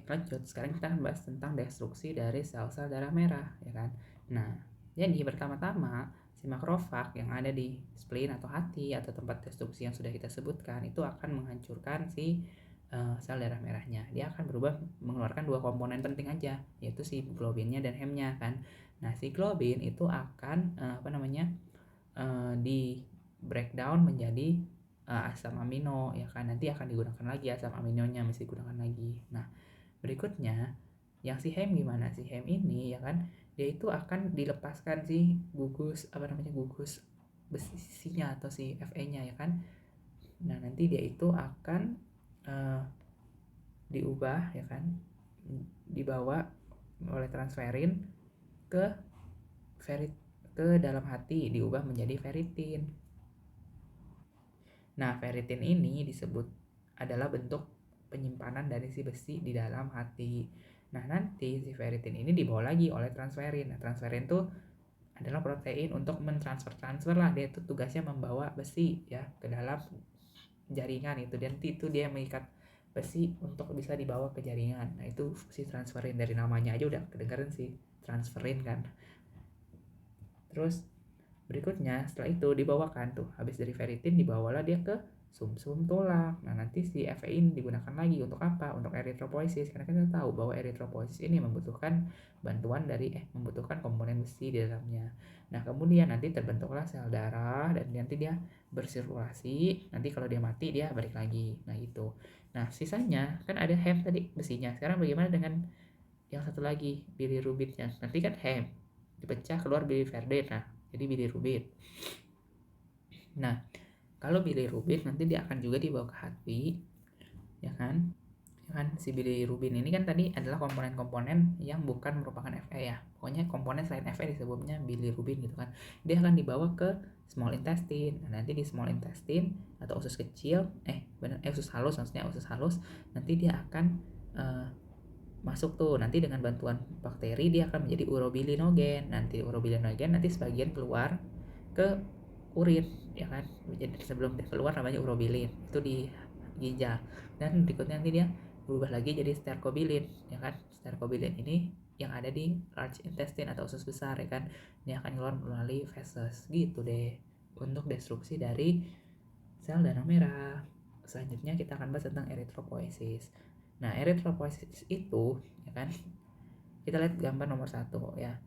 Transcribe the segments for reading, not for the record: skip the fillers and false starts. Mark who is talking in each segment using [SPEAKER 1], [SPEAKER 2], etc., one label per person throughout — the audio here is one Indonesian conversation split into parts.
[SPEAKER 1] lanjut. Sekarang kita akan bahas tentang destruksi dari sel-sel darah merah, ya kan. Nah, jadi pertama-tama si makrofag yang ada di spleen atau hati atau tempat destruksi yang sudah kita sebutkan itu akan menghancurkan si sel darah merahnya. Dia akan berubah mengeluarkan dua komponen penting aja, yaitu si globinnya dan hemnya kan. Nah, si globin itu akan di breakdown menjadi asam amino, ya kan. Nanti akan digunakan lagi asam aminonya, mesti digunakan lagi. Nah, berikutnya yang si hem gimana? Si hem ini, ya kan, dia itu akan dilepaskan si gugus gugus besinya atau si Fe-nya, ya kan. Nah, nanti dia itu akan diubah, ya kan, dibawa oleh transferin ke dalam hati, diubah menjadi ferritin. Nah, ferritin ini disebut adalah bentuk penyimpanan dari si besi di dalam hati. Nah, nanti si ferritin ini dibawa lagi oleh transferin. Nah, transferin itu adalah protein untuk mentransfer lah. Dia itu tugasnya membawa besi ya ke dalam jaringan itu. Dan itu dia mengikat besi untuk bisa dibawa ke jaringan. Nah, itu si transferin, dari namanya aja udah kedengeran sih, transferin kan. Terus berikutnya setelah itu dibawakan tuh, habis dari ferritin dibawalah dia ke sumsum tulang. Nah, nanti si Fe ini digunakan lagi untuk apa? Untuk eritropoiesis, karena kita tahu bahwa eritropoiesis ini membutuhkan bantuan dari membutuhkan komponen besi di dalamnya. Nah, kemudian nanti terbentuklah sel darah dan nanti dia bersirkulasi. Nanti kalau dia mati dia balik lagi. Nah, itu. Nah, sisanya kan ada hem tadi besinya. Sekarang bagaimana dengan yang satu lagi, bilirubinnya? Nanti kan hem dipecah keluar biliverdin. Nah, jadi bilirubin. Nah, kalau bilirubin nanti dia akan juga dibawa ke hati, ya kan? Ya kan, si bilirubin ini kan tadi adalah komponen-komponen yang bukan merupakan Fe ya. Pokoknya komponen selain Fe disebutnya bilirubin gitu kan. Dia akan dibawa ke small intestine. Nah, nanti di small intestine atau usus kecil, usus halus maksudnya, usus halus, nanti dia akan masuk tuh, nanti dengan bantuan bakteri dia akan menjadi urobilinogen. Nanti urobilinogen nanti sebagian keluar ke urin, ya kan. Jadi sebelum dia keluar namanya urobilin, itu di ginjal. Dan berikutnya nanti dia berubah lagi jadi stercobilin, ya kan. Stercobilin ini yang ada di large intestine atau usus besar, ya kan. Ini akan keluar melalui feses gitu deh untuk destruksi dari sel darah merah. Selanjutnya kita akan bahas tentang eritropoiesis. Nah, eritropoiesis itu, ya kan, kita lihat gambar nomor 1 ya.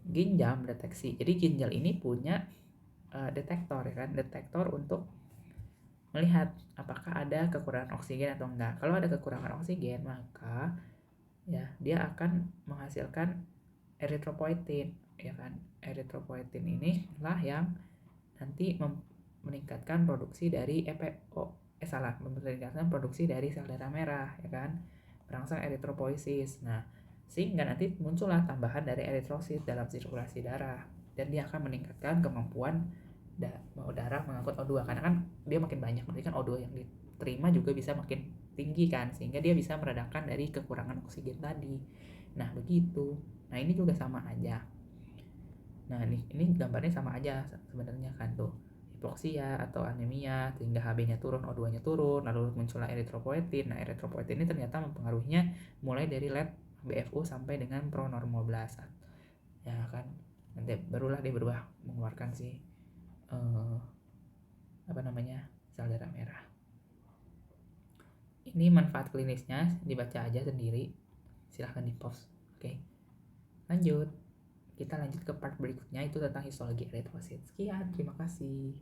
[SPEAKER 1] Ginjal deteksi. Jadi ginjal ini punya detektor, ya kan, detektor untuk melihat apakah ada kekurangan oksigen atau enggak. Kalau ada kekurangan oksigen, maka ya dia akan menghasilkan eritropoietin, ya kan. Eritropoietin ini lah yang nanti meningkatkan produksi dari meningkatkan produksi dari sel darah merah, ya kan, merangsang eritropoiesis. Nah, sehingga nanti muncullah tambahan dari eritrosit dalam sirkulasi darah, dan dia akan meningkatkan kemampuan darah mengangkut O2, karena kan dia makin banyak, berarti kan O2 yang diterima juga bisa makin tinggi kan, sehingga dia bisa meredakan dari kekurangan oksigen tadi. Nah, begitu. Nah, ini juga sama aja. Nah, ini gambarnya sama aja sebenarnya kan tuh. Hipoksia atau anemia sehingga Hb-nya turun, O2-nya turun, lalu muncullah eritropoietin. Nah, eritropoietin ini ternyata mempengaruhinya mulai dari lab BFU sampai dengan pronormoblasat. Ya kan. Nanti barulah dia berubah mengeluarkan si sel darah merah. Ini manfaat klinisnya dibaca aja sendiri. Silahkan di-pause. Oke. Lanjut. Kita lanjut ke part berikutnya, itu tentang histologi eritrosit. Sekian, terima kasih.